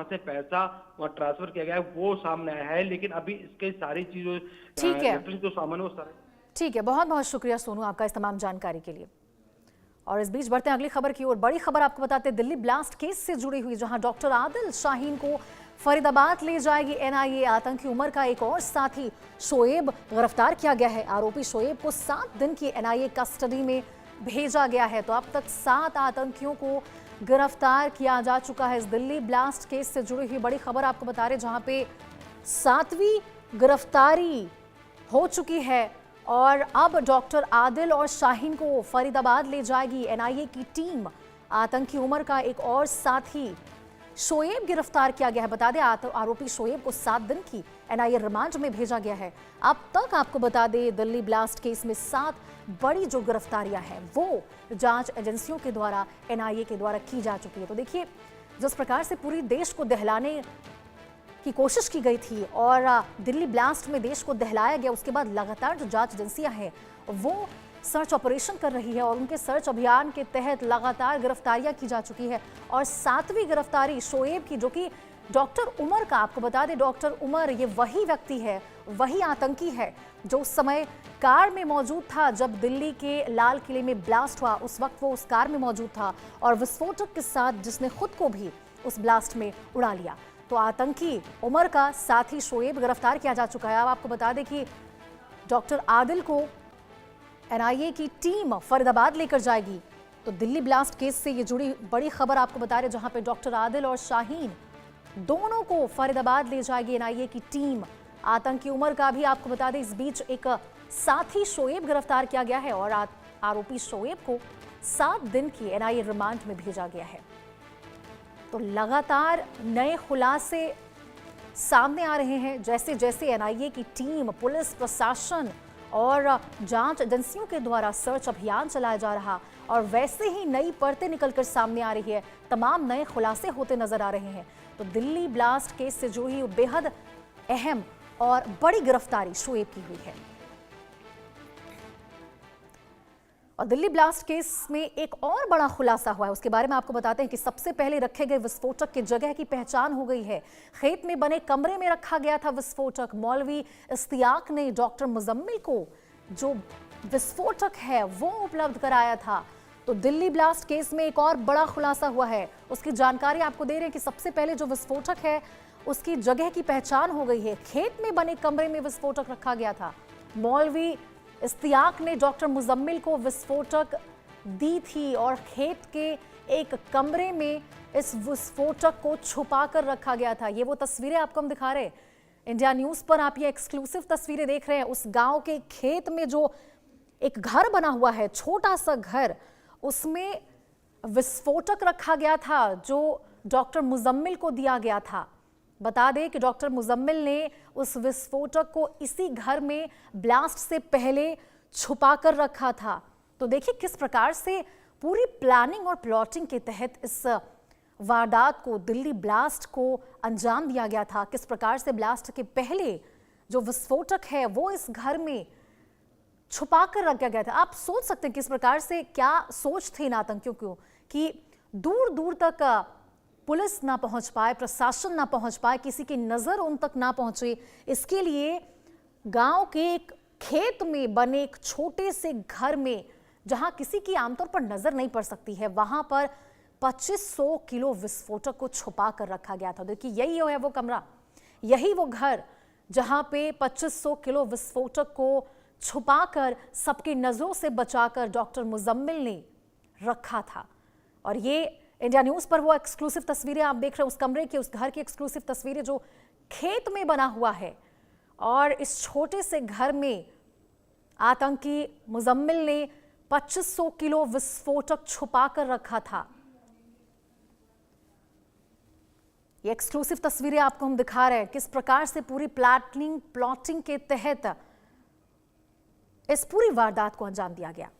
कहां से पैसा वहां ट्रांसफर किया गया है वो सामने आया है, लेकिन अभी इसके सारी चीजों ठीक है, जो सामान है वो सारे। ठीक है, बहुत बहुत शुक्रिया सोनू आपका इस तमाम जानकारी के लिए। और इस बीच बढ़ते हैं अगली खबर की ओर। बड़ी खबर आपको बताते हैं दिल्ली ब्लास्ट केस से जुड़ी हुई, जहां डॉक्टर आदिल शाहीन को फरीदाबाद ले जाएगी एनआईए। आतंकी उमर का एक और साथी शोएब गिरफ्तार किया गया है। आरोपी शोएब को 7 दिन की एनआईए कस्टडी में भेजा गया है। तो अब तक 7 आतंकियों को गिरफ्तार किया जा चुका है। इस दिल्ली ब्लास्ट केस से जुड़ी हुई बड़ी खबर आपको बता रहे, जहां पे 7वीं गिरफ्तारी हो चुकी है और अब डॉक्टर आदिल और शाहीन को फरीदाबाद ले जाएगी एनआईए की टीम। आतंकी उमर का एक और साथी शोएब गिरफ्तार किया गया है। बता दें आरोपी शोएब को 7 दिन की एनआईए रिमांड में भेजा गया है। अब तक आपको बता दें दिल्ली ब्लास्ट केस में 7 बड़ी जो गिरफ्तारियां हैं वो जांच एजेंसियों के द्वारा एनआईए के द्वारा की जा चुकी है। तो देखिए जिस प्रकार से पूरी देश को दहलाने की कोशिश की गई थी और दिल्ली ब्लास्ट में देश को दहलाया गया, उसके बाद लगातार जो जांच एजेंसियां हैं वो सर्च ऑपरेशन कर रही है और उनके सर्च अभियान के तहत लगातार गिरफ्तारियां की जा चुकी है। और 7वीं गिरफ्तारी शोएब की, जो कि डॉक्टर उमर का, आपको बता दें डॉक्टर उमर ये वही व्यक्ति है, वही आतंकी है जो उस समय कार में मौजूद था जब दिल्ली के लाल किले में ब्लास्ट हुआ। उस वक्त वो उस कार में मौजूद था और विस्फोटक के साथ जिसने खुद को भी उस ब्लास्ट में उड़ा लिया। तो आतंकी उमर का साथी शोएब गिरफ्तार किया जा चुका है। अब आपको बता दें कि डॉक्टर आदिल को एनआईए की टीम फरीदाबाद लेकर जाएगी। तो दिल्ली ब्लास्ट केस से ये जुड़ी बड़ी खबर आपको बता रहे, जहां पे डॉक्टर आदिल और शाहीन दोनों को फरीदाबाद ले जाएगी एनआईए की टीम। आतंकी उमर का भी आपको बता दें इस बीच एक साथी शोएब गिरफ्तार किया गया है और आरोपी शोएब को 7 दिन की एनआईए रिमांड में भेजा गया है। तो लगातार नए खुलासे सामने आ रहे हैं। जैसे जैसे एनआईए की टीम, पुलिस प्रशासन और जांच एजेंसियों के द्वारा सर्च अभियान चलाया जा रहा और वैसे ही नई परतें निकलकर सामने आ रही है, तमाम नए खुलासे होते नजर आ रहे हैं। तो दिल्ली ब्लास्ट केस से जुड़ी बेहद अहम और बड़ी गिरफ्तारी शोएब की हुई है। और दिल्ली ब्लास्ट केस में एक और बड़ा खुलासा हुआ है, उसके बारे में आपको बताते हैं कि सबसे पहले रखे गए विस्फोटक की जगह की पहचान हो गई है। खेत में बने कमरे में रखा गया था विस्फोटक। मौलवी इस्तियाक ने डॉक्टर मुजम्मिल को जो विस्फोटक है वो उपलब्ध कराया था। तो दिल्ली ब्लास्ट केस में एक और बड़ा खुलासा हुआ है, उसकी जानकारी आपको दे रहे हैं कि सबसे पहले जो विस्फोटक है उसकी जगह की पहचान हो गई है। खेत में बने कमरे में विस्फोटक रखा गया था। मौलवी इस्तियाक ने डॉक्टर मुजम्मिल को विस्फोटक दी थी और खेत के एक कमरे में इस विस्फोटक को छुपा कर रखा गया था। ये वो तस्वीरें आपको हम दिखा रहे हैं, इंडिया न्यूज़ पर आप ये एक्सक्लूसिव तस्वीरें देख रहे हैं। उस गांव के खेत में जो एक घर बना हुआ है, छोटा सा घर, उसमें विस्फोटक रखा गया था जो डॉक्टर मुजम्मिल को दिया गया था। बता दें कि डॉक्टर मुजम्मिल ने उस विस्फोटक को इसी घर में ब्लास्ट से पहले छुपा कर रखा था। तो देखिए किस प्रकार से पूरी प्लानिंग और प्लॉटिंग के तहत इस वारदात को, दिल्ली ब्लास्ट को अंजाम दिया गया था। किस प्रकार से ब्लास्ट के पहले जो विस्फोटक है वो इस घर में छुपा कर रखा गया था। आप सोच सकते हैं किस प्रकार से, क्या सोच थी इन आतंकियों को कि दूर दूर तक पुलिस ना पहुंच पाए, प्रशासन ना पहुंच पाए, किसी की नजर उन तक ना पहुंचे। इसके लिए गांव के एक खेत में बने एक छोटे से घर में, जहां किसी की आमतौर पर नजर नहीं पड़ सकती है, वहां पर 2500 किलो विस्फोटक को छुपा कर रखा गया था। देखिए यही है वो कमरा, यही वो घर जहां पे 2500 किलो विस्फोटक को छुपाकर सबकी नजरों से बचाकर डॉक्टर मुजम्मिल ने रखा था। और ये इंडिया न्यूज़ पर वो एक्सक्लूसिव तस्वीरें आप देख रहे हैं, उस कमरे की, उस घर की एक्सक्लूसिव तस्वीरें जो खेत में बना हुआ है। और इस छोटे से घर में आतंकी मुजम्मिल ने 2500 किलो विस्फोटक छुपा कर रखा था। ये एक्सक्लूसिव तस्वीरें आपको हम दिखा रहे हैं किस प्रकार से पूरी प्लानिंग प्लॉटिंग के तहत इस पूरी वारदात को अंजाम दिया गया।